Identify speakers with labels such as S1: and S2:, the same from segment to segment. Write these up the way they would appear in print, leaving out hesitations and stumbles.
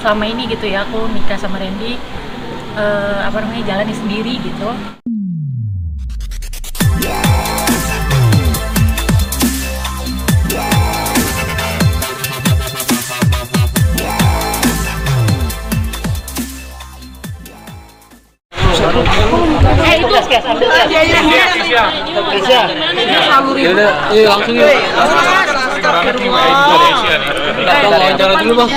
S1: selama ini gitu ya aku nikah sama Randy jalani sendiri gitu. Itu ambil
S2: langsung ya. Wawancara dulu bang.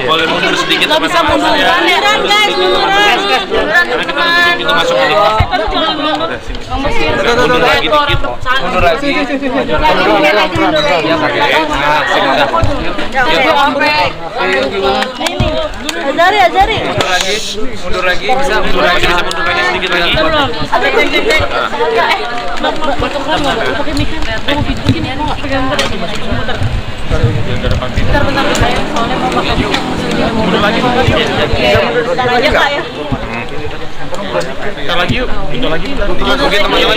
S3: Boleh mundur sedikit.
S1: Nggak bisa munduran guys, munduran
S3: Kita masuk ini. Mundur lagi dikit. Mundur lagi.
S1: Azari.
S3: Mundur lagi. Bisa mundur lagi sedikit lagi.
S1: Pakai mic. Mau bikin ya, nggak pegang terus. Bentar, saya soalnya mau makan.
S3: Mundur lagi.
S1: Bentar aja Kak ya.
S3: Kita lagi yuk. Kita lagi. Oke teman-teman,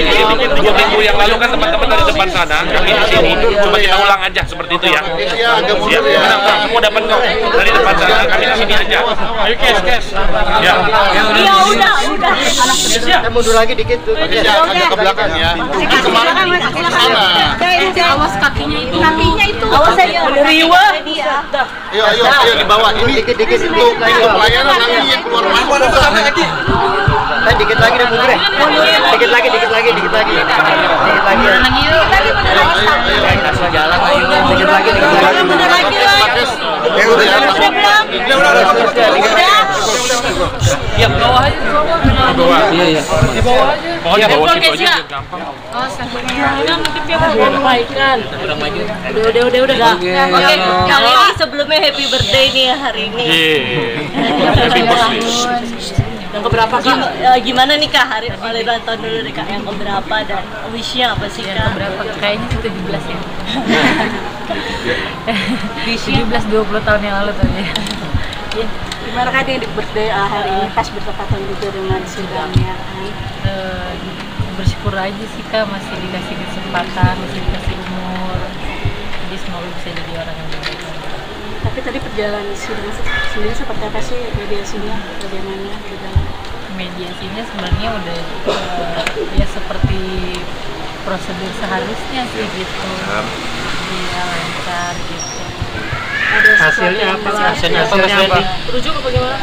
S3: dikit minggu yang lalu kan teman-teman dari depan sana, kami di sini. Coba kita ulang aja seperti itu ya.
S4: Iya, agak mundur ya.
S3: Semua dapat kok. Dari depan sana, kami di sini aja. Ayo kes. Ya.
S1: Iya udah.
S4: Kita mundur lagi dikit tuh. Agak ke belakang ya. Kemarin ke sana.
S1: Awas kakinya itu. Awas saya riwa.
S4: Ayo dibawa. Ini dikit untuk pelayanan nanti yang keluar masuk ke sana lagi. Dikit lagi deh mundur ya. Dikit lagi. Dikit lagi yuk. Jalan ayo. Dikit lagi.
S1: Mundur lagi lah.
S3: Ya, bawah aja.
S2: Iya.
S3: Di bawah aja. Gampang.
S1: Nanti dia mau baikan. Udah. Oke, kali ini sebelumnya happy birthday nih ya hari ini.
S3: Happy birthday.
S1: Yang keberapa Kak? Gimana nih Kak hari ulang tahun dulu nih Kak? Yang keberapa dan wishnya apa sih Kak? Yang keberapa? Kayaknya 17 ya. 17-20 tahun yang lalu tadi.
S5: Ya. Gimana kan yang di birthday hari ini pas bertepatan juga dengan sidangnya kan?
S1: Bersyukur aja sih Kak, masih dikasih kesempatan, masih dikasih umur. Jadi semoga bisa jadi orang yang baik.
S5: Tapi tadi perjalanan sidang sendiri seperti apa sih mediasinya? Bagaimana juga?
S1: Mediasinya sebenarnya udah ya seperti prosedur seharusnya sih gitu. Iya lancar gitu.
S5: Ada
S2: Hasilnya apa? Hasilnya apa?
S5: Rujuk apa bagaimana?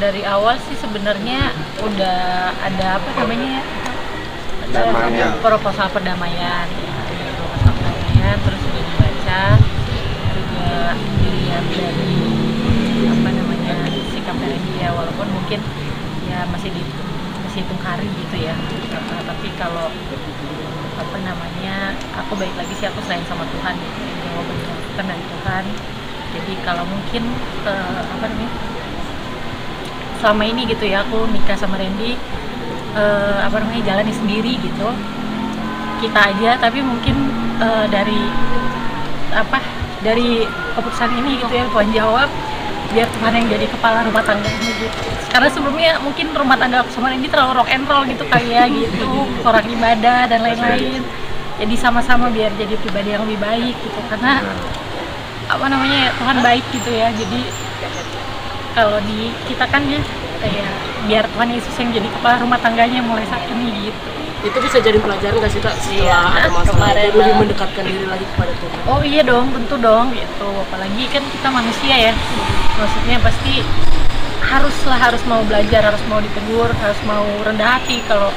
S1: Dari awal sih sebenarnya udah ada apa namanya proposal perdamaian ya, ada proposal perdamaian terus sudah dibaca juga dilihat dari apa namanya sikap dari dia walaupun mungkin ya masih hitung hari gitu ya tapi kalau apa namanya aku baik lagi sih aku selain sama Tuhan gitu jawabannya kan dari Tuhan jadi kalau mungkin apa namanya selama ini gitu ya aku nikah sama Randy jalani sendiri gitu kita aja tapi mungkin dari keputusan ini gitu ya Tuhan jawab biar Tuhan yang jadi kepala rumah tangganya gitu karena sebelumnya mungkin rumah tangga aku sama Randy terlalu rock and roll gitu kali ya gitu orang ibadah dan lain-lain jadi sama-sama biar jadi pribadi yang lebih baik gitu karena apa namanya Tuhan baik gitu ya jadi kalau di kita kan ya kayak biar Tuhan Yesus yang jadi kepala rumah tangganya mulai saat ini gitu.
S5: Itu bisa jadi pelajaran nggak sih Kak setelah ada masalah itu lebih mendekatkan diri lagi kepada Tuhan?
S1: Oh iya dong, tentu dong gitu. Apalagi kan kita manusia ya. Maksudnya pasti harus mau belajar, harus mau ditegur, harus mau rendah hati. Kalau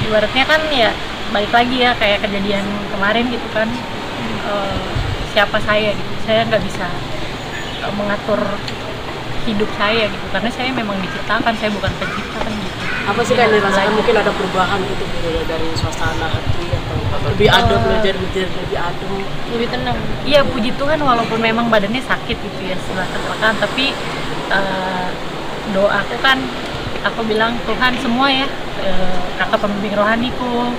S1: ibaratnya kan ya balik lagi ya kayak kejadian kemarin gitu kan. Siapa saya gitu. Saya nggak bisa mengatur hidup saya gitu karena saya memang diciptakan, saya bukan pencipta kan gitu.
S5: Apa sih kan dirasakan mungkin ada perubahan gitu dari suasana hati atau lebih adem, belajar lebih adem,
S1: lebih tenang. Iya puji Tuhan walaupun memang badannya sakit gitu ya setelah kecelakaan tapi doaku kan aku bilang Tuhan semua ya kakak pembimbing rohaniku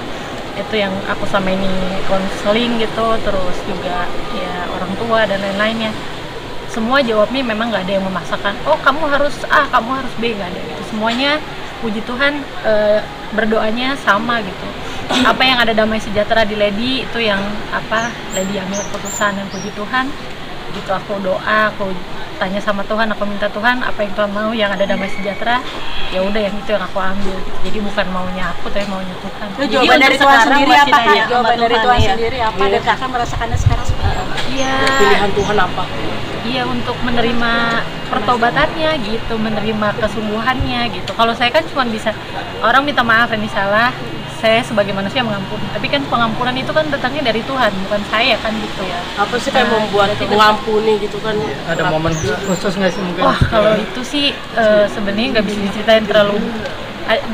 S1: itu yang aku sama ini konseling gitu terus juga ya orang tua dan lain-lainnya semua jawabnya memang nggak ada yang memaksakan oh kamu harus A kamu harus B nggak ada gitu semuanya puji Tuhan berdoanya sama gitu apa yang ada damai sejahtera di Lady itu yang apa Lady ambil keputusan dan puji Tuhan gitu. Aku doa, aku tanya sama Tuhan, aku minta Tuhan apa yang Tuhan mau, yang ada damai sejahtera, ya udah yang itu yang aku ambil gitu. Jadi bukan maunya aku tapi maunya Tuhan.
S6: Itu jawaban dari Tuhan sendiri apa Kak? Jawaban dari Tuhan
S5: ya.
S6: sendiri apa dan Kakak merasakannya sekarang seperti apa?
S1: Iya.
S5: Pilihan Tuhan apa?
S1: Iya, untuk menerima pertobatannya gitu, menerima kesungguhannya gitu. Kalau saya kan cuma bisa orang minta maaf ini salah, saya sebagai manusia mengampuni. Tapi kan pengampunan itu kan datangnya dari Tuhan, bukan saya kan gitu ya.
S5: Apa sih kayak membuat mengampuni gitu kan?
S4: Ada momen khusus nggak sih mungkin?
S1: Wah, kalau itu sih sebenarnya nggak bisa diceritain terlalu,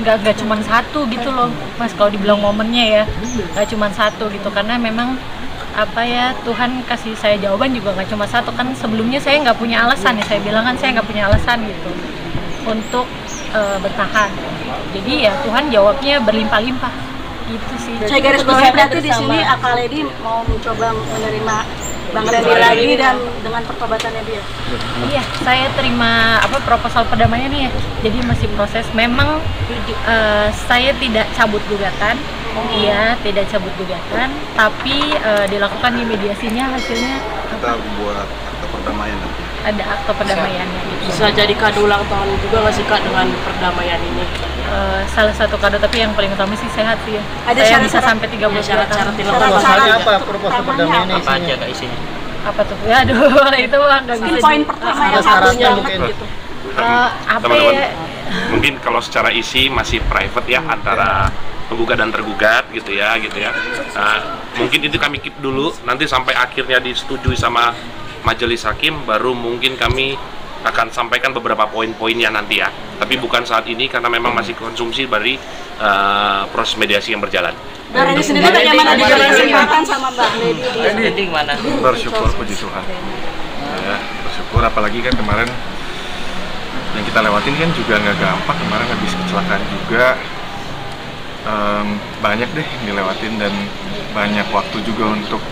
S1: nggak cuma satu gitu loh Mas, kalau dibilang momennya ya nggak cuma satu gitu, karena memang apa ya, Tuhan kasih saya jawaban juga nggak cuma satu kan. Sebelumnya saya nggak punya alasan ya, saya bilang kan saya nggak punya alasan gitu untuk bertahan. Jadi ya Tuhan jawabnya berlimpah-limpah gitu sih.
S6: Saya garis bawahi berarti di sini Kak Lady mau mencoba menerima Bang Randy lagi dan dengan pertobatannya dia.
S1: Iya, saya terima proposal perdamaian ya. Jadi masih proses. Memang saya tidak cabut gugatan. Iya, tidak cabut gugatan, tapi dilakukan di mediasinya, hasilnya
S4: Kita buat akte perdamaian nanti.
S1: ada akte perdamaiannya gitu.
S5: Bisa jadi kado ulang tahun juga nggak sih Kak dengan perdamaian ini?
S1: Salah satu kado, tapi yang paling utama sih sehat sih ya.
S6: Ada
S1: Saya
S6: syarat-
S1: bisa sampai 30
S5: syarat-syarat
S1: tahun.
S5: yang
S4: Proposalnya apa? Proposal perdamaian ini
S2: Apa aja
S4: isinya?
S2: Kak isinya?
S1: Apa tuh? Aduh, itu mah nggak bisa.
S6: Poin pertama
S4: Ada
S6: yang
S4: syaratnya
S6: harus
S4: mungkin.
S6: gitu.
S1: Apa
S3: Teman-teman,
S1: ya?
S3: mungkin kalau secara isi masih private ya antara penggugat dan tergugat gitu ya. Mungkin itu kami keep dulu, nanti sampai akhirnya disetujui sama majelis hakim, baru mungkin kami akan sampaikan beberapa poin-poinnya nanti ya. Tapi bukan saat ini karena memang masih konsumsi dari proses mediasi yang berjalan.
S6: Bang Randy sendiri bagaimana diberi kesempatan sama Bang Lady?
S2: Ending mana?
S7: Bersyukur, puji Tuhan ya, bersyukur, apalagi kan kemarin yang kita lewatin kan juga nggak gampang. Kemarin habis kecelakaan juga, banyak deh yang dilewatin dan banyak waktu juga untuk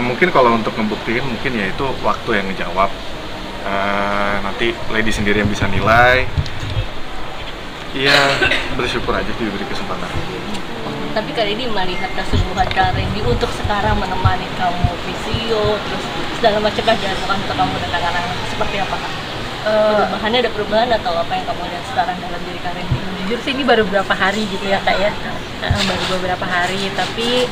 S7: mungkin kalau untuk ngebuktiin mungkin ya itu waktu yang ngejawab. Nanti Lady sendiri yang bisa nilai. Iya, bersyukur aja diberi kesempatan.
S8: Tapi kali ini melihat kesungguhan Kak Randy untuk sekarang menemani kamu visio, terus segala macam kan dilakukan untuk kamu dan anak-anak, seperti apa Kak? Perubahannya ada perubahan atau apa yang kamu lihat sekarang dalam diri Kak Randy?
S1: Jujur sih ini baru beberapa hari gitu ya Kak ya. Baru beberapa hari, tapi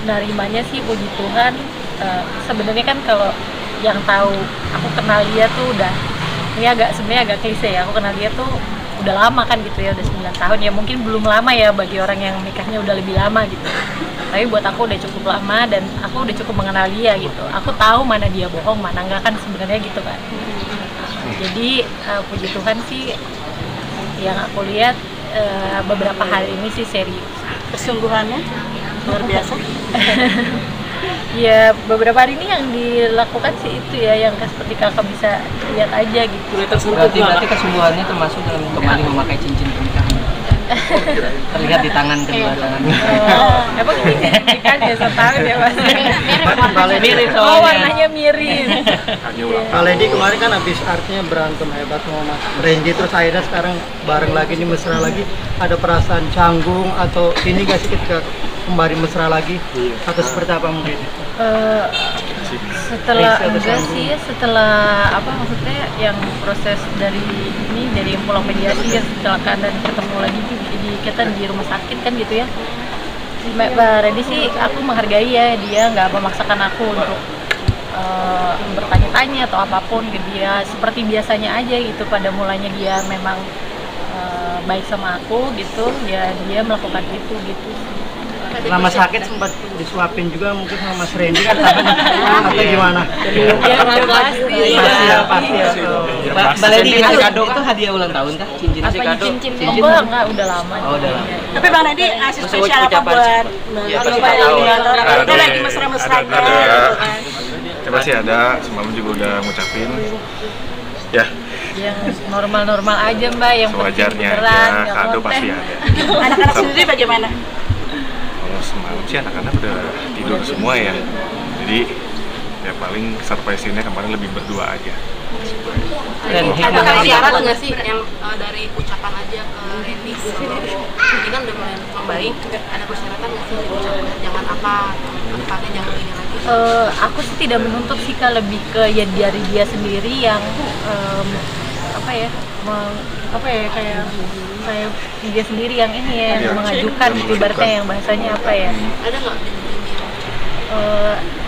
S1: narimanya sih puji Tuhan. Sebenarnya kan kalau yang tahu aku kenal dia tuh udah, ini sebenarnya agak klise ya, aku kenal dia tuh udah lama kan gitu ya, udah 9 tahun ya. Mungkin belum lama ya bagi orang yang nikahnya udah lebih lama gitu, tapi buat aku udah cukup lama dan aku udah cukup mengenal dia gitu. Aku tahu mana dia bohong, mana enggak kan sebenarnya gitu kan. Jadi puji Tuhan sih yang aku lihat beberapa hari ini sih serius.
S6: Kesungguhannya luar biasa.
S1: Ya beberapa hari ini yang dilakukan sih itu ya, yang seperti kakak bisa lihat aja gitu.
S2: Berarti kesungguhannya termasuk dalam kembali memakai cincin pernikahan. Terlihat di tangan kedua tangan.
S1: Emang ini kan ya, setahun ya mas.
S2: Mirip
S1: Oh,
S2: soalnya.
S1: warnanya mirip.
S4: Kak Lady kemarin kan habis artinya berantem hebat sama Mas Randy, terus akhirnya sekarang bareng lagi nih, mesra lagi. Ada perasaan canggung atau ini gak sih ketika kembali mesra lagi? Atau seperti apa mungkin?
S1: Setelah enggak sih ya, setelah apa maksudnya yang proses dari yang pulang mediasi ya, kecelakaan dan ketemu lagi kita di rumah sakit kan gitu ya. Mbak Randy sih aku menghargai ya, dia nggak memaksakan aku untuk bertanya-tanya atau apapun ke dia, seperti biasanya aja gitu. Pada mulanya dia memang baik sama aku gitu ya, dia melakukan itu gitu.
S4: Selama sakit sempat disuapin juga mungkin sama Mas Randy kan, atau gimana?
S1: Ya udah pasti.
S4: Pasti.
S2: Mbak Lady ngasih kado itu hadiah ulang tahun kah? Cincin
S1: Apa
S2: kado?
S1: cincin? Oh enggak, udah lama.
S2: Oh, udah lama.
S6: Tapi Bang Randy ngasih
S2: Terus
S6: spesial apa
S2: ucapan
S6: buat
S2: Ya,
S6: kalau
S2: pasti
S6: Bang
S2: tahu.
S6: Randy? Kita lagi mesra-mesranya
S7: Ada.
S6: gitu kan.
S7: Coba sih ada, semalam juga udah ngucapin. Ya,
S1: Yang normal-normal aja mbak, yang penting
S7: sewajarnya
S1: beneran,
S7: aja,
S1: nggak
S7: kado
S1: konten.
S7: pasti ada.
S6: Anak-anak sendiri bagaimana?
S7: Kalau semalam sih anak-anak udah tidur semua ya. Jadi ya paling surprise-nya kemarin lebih berdua aja.
S2: Dan
S9: Ada
S2: hikmah
S9: syarat nggak sih yang dari ucapan aja ke Randy? Ini kan udah mulai membaik, ada persyaratan nggak sih ucapan jangan apa, tempatnya jangan ini lagi?
S1: Aku sih tidak menuntut sih Kak, lebih ke ya dari dia sendiri yang kayak dia sendiri yang ini ya yang mengajukan gitu, ibaratnya yang bahasanya apa ya?
S9: Ada nggak?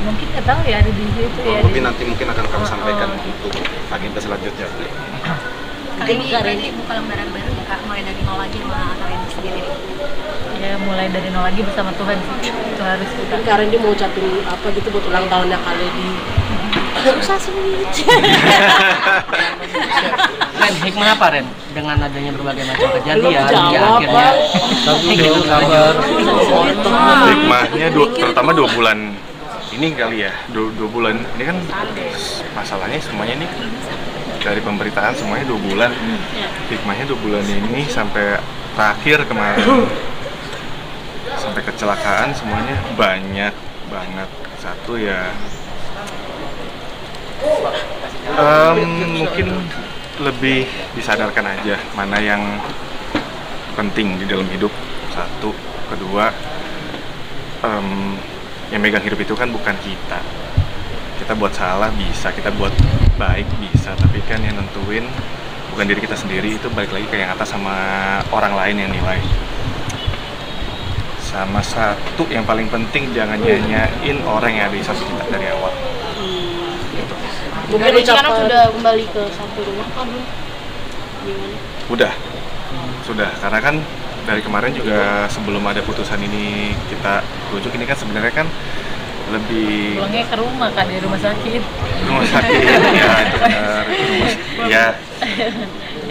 S1: Mungkin nggak tahu ya ada di situ ya.
S10: Mungkin nanti mungkin akan kami sampaikan untuk agenda selanjutnya.
S9: Kali ini berarti buka lembaran baru ya Kak, mulai dari nol lagi sama Kak Randy sendiri.
S1: Ya mulai dari nol lagi bersama Tuhan sih, itu harus kita.
S5: Mungkin Kak Randy mau ucapin apa gitu buat ulang tahunnya Kak Lady. Susah sulit.
S2: Ren, hikmah apa Ren? Dengan adanya berbagai macam kejadian
S5: Belum
S2: di
S5: jawab,
S2: akhirnya
S4: Gitu kabar.
S7: Hikmahnya terutama 2 bulan ini kali ya, 2 bulan ini kan masalahnya semuanya nih dari pemberitaan semuanya 2 bulan. Hikmahnya 2 bulan ini sampai terakhir kemarin sampai kecelakaan semuanya banyak banget. Satu ya mungkin lebih disadarkan aja mana yang penting di dalam hidup. Satu, kedua yang megang hidup itu kan bukan kita. Kita buat salah bisa, kita buat baik bisa, tapi kan yang nentuin bukan diri kita sendiri, itu balik lagi ke yang atas sama orang lain yang nilai. Sama satu yang paling penting, jangan nyanyain orang yang ada di samping kita dari awal.
S5: Mungkin sekarang sudah kembali ke satu rumah kan?
S7: Sudah, karena kan dari kemarin juga sebelum ada putusan ini kita rujuk, ini kan sebenarnya kan lebih
S1: Pulangnya ke rumah Kak, dari rumah sakit.
S7: ya itu benar. Ya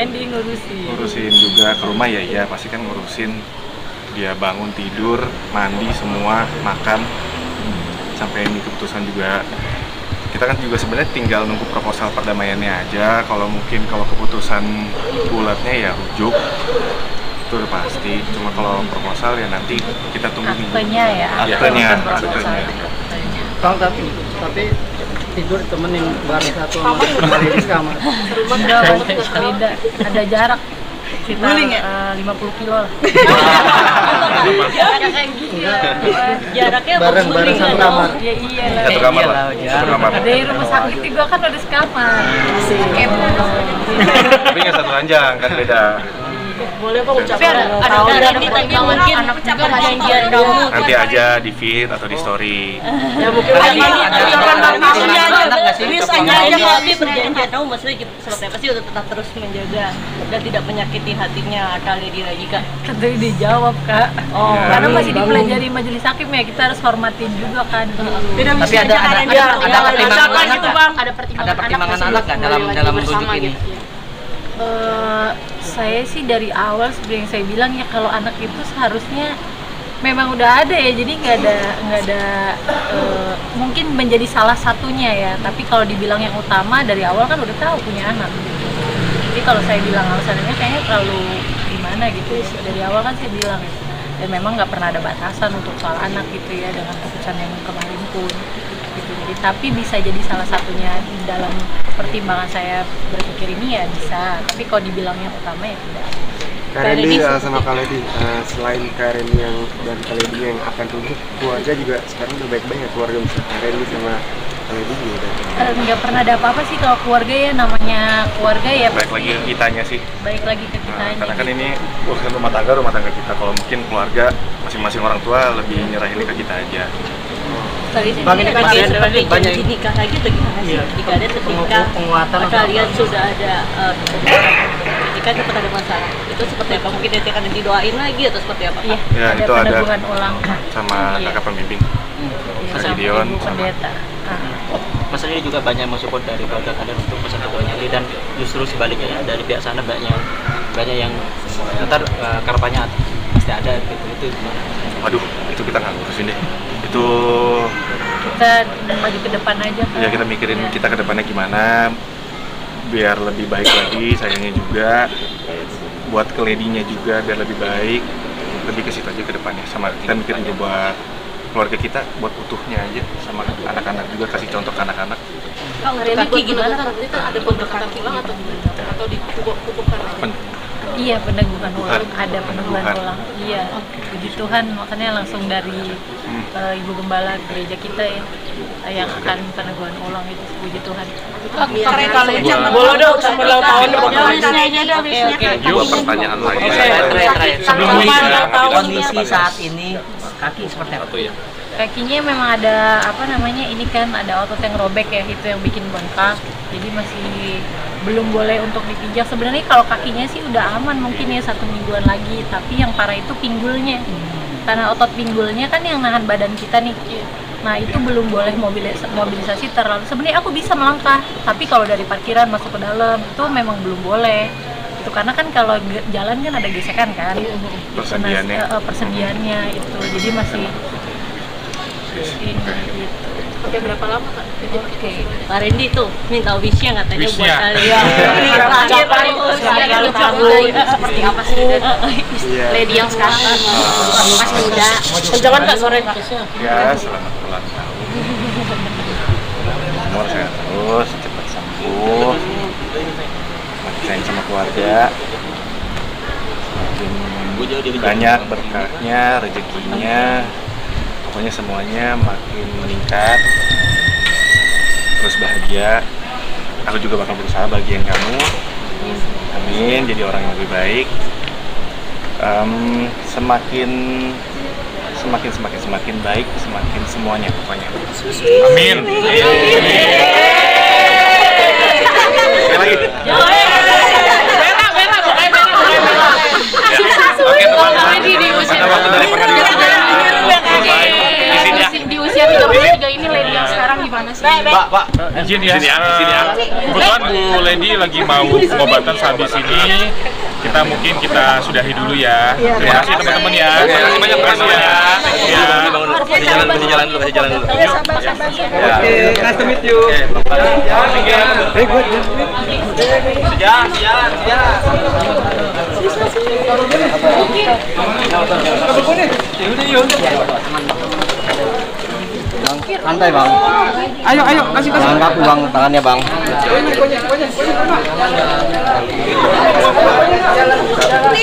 S1: Andy
S7: ngurusin juga ke rumah, ya pasti kan ngurusin dia bangun tidur mandi semua makan sampai ini keputusan juga. Kita kan juga sebenarnya tinggal nunggu proposal perdamaiannya aja. Kalau keputusan bulatnya ya rujuk, itu udah pasti. Cuma kalau proposal ya nanti kita tunggu
S1: aktenya ya.
S7: Aktenya.
S4: Bang, tapi tidur temenin bareng satu sama kembali di kamar.
S1: Enggak, beda. Ada jarak sekitar 50 kilo lah.
S8: Jaraknya kayak gitu. Jaraknya
S4: Bareng satu kamar.
S1: Ya iya lah.
S7: Satu kamar lah. Satu kamar.
S1: Dari rumah sakit juga kan udah sekamar.
S7: Tapi nggak satu ranjang kan beda.
S5: Boleh Bang ucapin
S8: Ada Randy tadi mungkin perjanjian kamu.
S7: Nanti aja di feed atau di story.
S5: Ya mungkin ucapan tahunnya aja.
S8: Misalnya aja tapi perjanjian kamu maksudnya seperti apa sih untuk tetap terus menjaga dan tidak menyakiti hatinya Kak Lady lagi Kak?
S1: Kan tadi dijawab Kak. Karena masih dipelajari majelis hakim ya, kita harus hormatin juga kan.
S2: Tapi ada pertimbangan anak nggak? Ada pertimbangan anak nggak dalam rujuk ini?
S1: Saya sih dari awal seperti yang saya bilang ya, kalau anak itu seharusnya memang udah ada ya, jadi nggak ada mungkin menjadi salah satunya ya, tapi kalau dibilang yang utama dari awal kan udah tahu punya anak gitu. Jadi kalau saya bilang alasannya kayaknya terlalu gimana gitu ya, dari awal kan saya bilang ya, dan memang nggak pernah ada batasan untuk soal anak gitu ya dengan keputusan yang kemarin pun gitu. Jadi tapi bisa jadi salah satunya dalam pertimbangan saya berpikir ini ya bisa, tapi kalau dibilang yang utama ya tidak.
S10: Kak Randy sama Kak Lady, selain Kak Randy dan Kak Lady yang akan rujuk, keluarga juga sekarang udah baik-baik ya, keluarga misalnya Kak Randy sama Kak Lady juga udah
S1: nggak pernah ada apa-apa sih kalau keluarga ya, namanya keluarga ya
S7: Baik lagi ke kitanya sih.
S1: baik lagi ke kitanya.
S7: Karena kan ini urusan rumah tangga kita. Kalau mungkin keluarga masing-masing orang tua lebih nyerahin ke kita aja.
S8: Tadi sih
S4: Bang, ini kan
S8: kayak
S4: ada
S8: seperti
S4: banyak
S8: janji nikah lagi atau gimana sih? Jika ada ketika
S4: penguatan
S8: kalian sudah ada ketika cepat ada masalah, itu seperti apa? Mungkin nanti akan didoain lagi atau seperti apa?
S1: Iya,
S7: Ya,
S1: ada
S7: itu ada.
S1: penangguhan ulang
S7: Sama
S1: Iya.
S7: kakak pembimbing.
S1: Iya,
S7: Mas
S1: sama
S7: Gideon,
S1: ibu
S7: sama-
S1: pendeta.
S11: Mas ini juga banyak mensupport dari keluarga kalian untuk pesan ketuanya ini, dan justru sebaliknya ya, dari pihak sana banyak yang ntar kampanye pasti ada gitu, itu gimana?
S7: Waduh, itu kita nggak ngurusin deh. Itu
S1: Kita maju ke depan aja kan.
S7: ya kita mikirin kita ke depannya gimana biar lebih baik lagi, sayangnya juga buat ke Lady-nya juga biar lebih baik, lebih ke situ aja ke depannya. Sama kita mikirin juga buat keluarga kita, buat utuhnya aja, sama anak-anak juga, kasih contoh ke anak-anak
S8: Kalau
S9: Randy
S8: kaki
S9: buat
S8: gimana?
S9: penegukan itu ada pendekatan tulang atau gimana? Atau dipupuk-pupukkan aja?
S1: Iya, peneguhan ulang, ada peneguhan
S7: Peneguhan.
S1: ulang. Iya, puji Tuhan, makanya langsung dari Ibu Gembala gereja kita ya yang akan peneguhan ulang itu, puji Tuhan.
S5: Boleh dong, sampai tahun
S3: Yuk, pertanyaan lagi.
S2: Sebelum
S5: Sebelum tahun
S2: kondisi saat ini kaki seperti apa?
S1: Kakinya memang ada ini kan ada otot yang robek ya, itu yang bikin bengkak. Jadi masih belum boleh untuk dipijak. Sebenarnya kalau kakinya sih udah aman mungkin ya 1 mingguan lagi, tapi yang parah itu pinggulnya. Karena otot pinggulnya kan yang nahan badan kita nih. Nah, itu belum boleh mobilisasi terlalu. Sebenarnya aku bisa melangkah, tapi kalau dari parkiran masuk ke dalam itu memang belum boleh. Itu karena kan kalau jalan kan ada gesekan kan.
S7: Persediaannya.
S1: Persediaannya itu. Jadi masih ini gitu.
S9: Oke, berapa lama Kak?
S8: Oke, Pak Randy tuh minta wish-nya katanya buat
S3: Wish-nya.
S8: kalian.
S9: Seperti apa sih lady yang sekarang masih muda?
S5: Jangan Kak sore.
S7: Ya, selamat ulang tahun. Umur sehat terus, cepat sembuh. Makin sayang sama keluarga. Makin banyak berkahnya, rezekinya. Pokoknya semuanya makin meningkat. Terus bahagia. Aku juga bakal berusaha bagian kamu. Amin, jadi orang yang lebih baik. Semakin baik, semakin semuanya pokoknya. Amin. Sekali lagi.
S3: Oke, teman-teman. Pada waktu dari pertandingan
S9: Di usia 33 ini lady yang sekarang gimana sih?
S3: Pak, izin ya. Kebetulan Bu Lady lagi mau pengobatan sehabis ini. Kita sudahi dulu ya. Terima kasih teman-teman ya. Terima kasih banyak ya.
S11: Masih jalan dulu.
S4: Oke, nice to meet you. Very good.
S2: Santai bang.
S4: Ayo, kasih.
S2: Angkat bang, tangannya bang.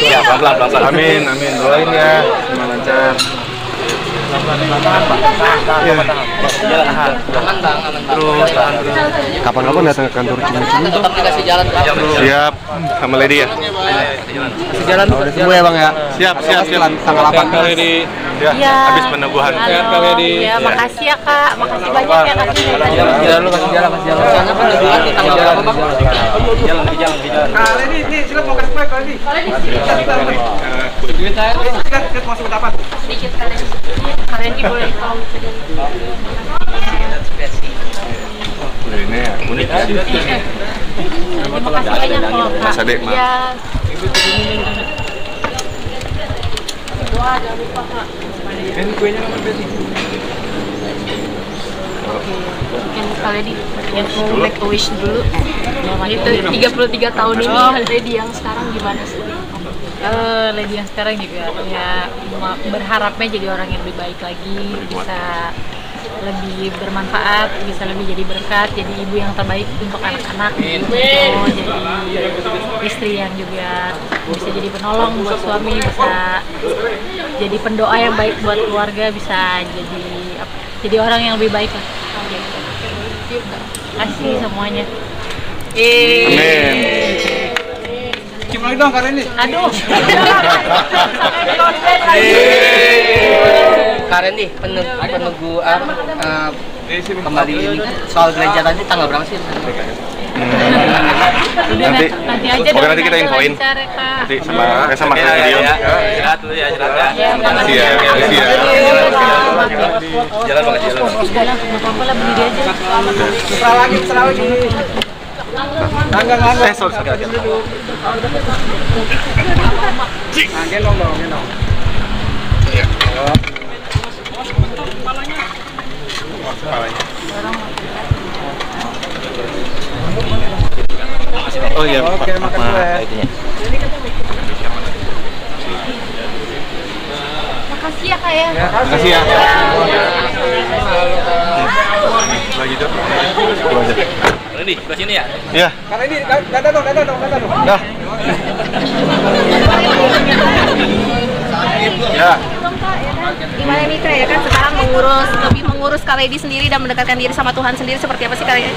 S7: Ya, pelan-pelan. Amin. Doain ya, semoga lancar.
S2: Aman bang.
S7: Terus, kapan-kapan datang ke kantor Cimahi.
S2: Tetap dikasih jalan Pak.
S7: Siap, sama Lady ya.
S2: Kasih jalan semua ya bang ya.
S7: Siap.
S2: Tanggal 18
S7: Lady. Ya,
S1: Iya.
S7: habis peneguhan.
S1: Ya, makasih ya Kak, makasih banyak ya Kak.
S2: Kasih jalan. Soalnya peneguhan di tanggal berapa bang?
S11: Jalan.
S4: Ini silakan mau kasih mic lagi. Kita masuk ke apa?
S1: Sedikit kalian boleh tahu.
S7: Ini ya, unik ya.
S1: Terima kasih banyak loh Kak.
S7: Mas Ade, maaf.
S1: Iya.
S9: Doa jangan lupa Kak.
S4: Ini kuenya nomor berapa?
S9: Mungkin kalian yang mau make a wish dulu. Itu 33 tahun ini lady yang sekarang gimana sih?
S1: Lady yang sekarang juga ya berharapnya jadi orang yang lebih baik lagi, bisa lebih bermanfaat, bisa lebih jadi berkat, jadi ibu yang terbaik untuk anak-anak, jadi istri yang juga bisa jadi penolong buat suami, bisa jadi pendoa yang baik buat keluarga, bisa jadi orang yang lebih baik lah. Kasih semuanya.
S7: Amin.
S4: Cium lagi dong karena ini.
S1: Aduh.
S2: Karen nih peneguhan kembali ini soal gereja tadi tanggal berapa sih?
S1: Nanti aja dong.
S7: Nanti kita infoin. Nanti sama Kak Gideon.
S11: Istirahat dulu ya,
S7: Makasih ya.
S11: Jalan banget jalan.
S1: Jalan, nggak apa-apa lah, berdiri aja.
S4: Serah lagi. Tanggang.
S7: Sorry.
S4: Gendong dong.
S7: Oh iya,
S4: Oke, makasih ya.
S1: Makasih ya Kak ya.
S7: Makasih ya. Lagi tuh.
S11: Randy, ke sini ya.
S7: Ya.
S10: Karena ini data dong.
S7: Dah. Ya.
S12: Gimana nih Kak ya kan sekarang lebih mengurus Kak Lady sendiri dan mendekatkan diri sama Tuhan sendiri seperti apa sih Kak Lady?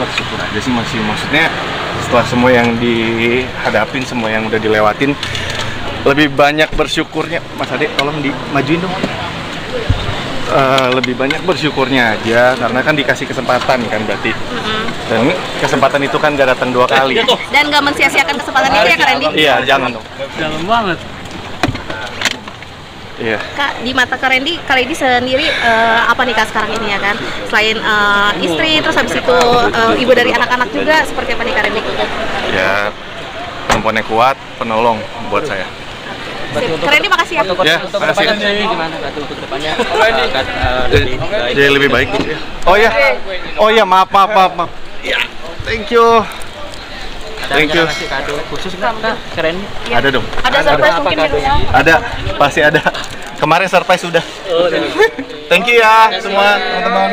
S7: Bersyukur aja sih masih, maksudnya setelah semua yang dihadapin, semua yang udah dilewatin, lebih banyak bersyukurnya. Mas Ade tolong dimajuin dong. Lebih banyak bersyukurnya aja karena kan dikasih kesempatan kan berarti. Dan kesempatan itu kan gak datang 2 kali.
S12: Dan gak mensia-siakan kesempatan itu ya Kak Randy?
S7: Iya, jangan dong.
S2: Dalam banget.
S7: Iya.
S12: Kak, di mata Kak Lady sendiri apa nih Kak sekarang ini ya kan? Selain istri, terus habis itu ibu dari anak-anak juga, seperti apa nih Kak Randy?
S7: Ya, perempuan yang kuat, penolong buat saya.
S12: Kak Randy makasih ya.
S7: Ya, makasih.
S11: Gimana Kak untuk kedepannya?
S7: Jadi lebih baik gitu ya. Oh ya, maaf. Ya, thank you. Thank you.
S11: Kasih kado khusus nggak Kak? Keren.
S7: Ada dong.
S12: Ada surprise mungkin di rumah.
S7: Ada, pasti ada. Kemarin surprise sudah. Thank you ya semua teman-teman.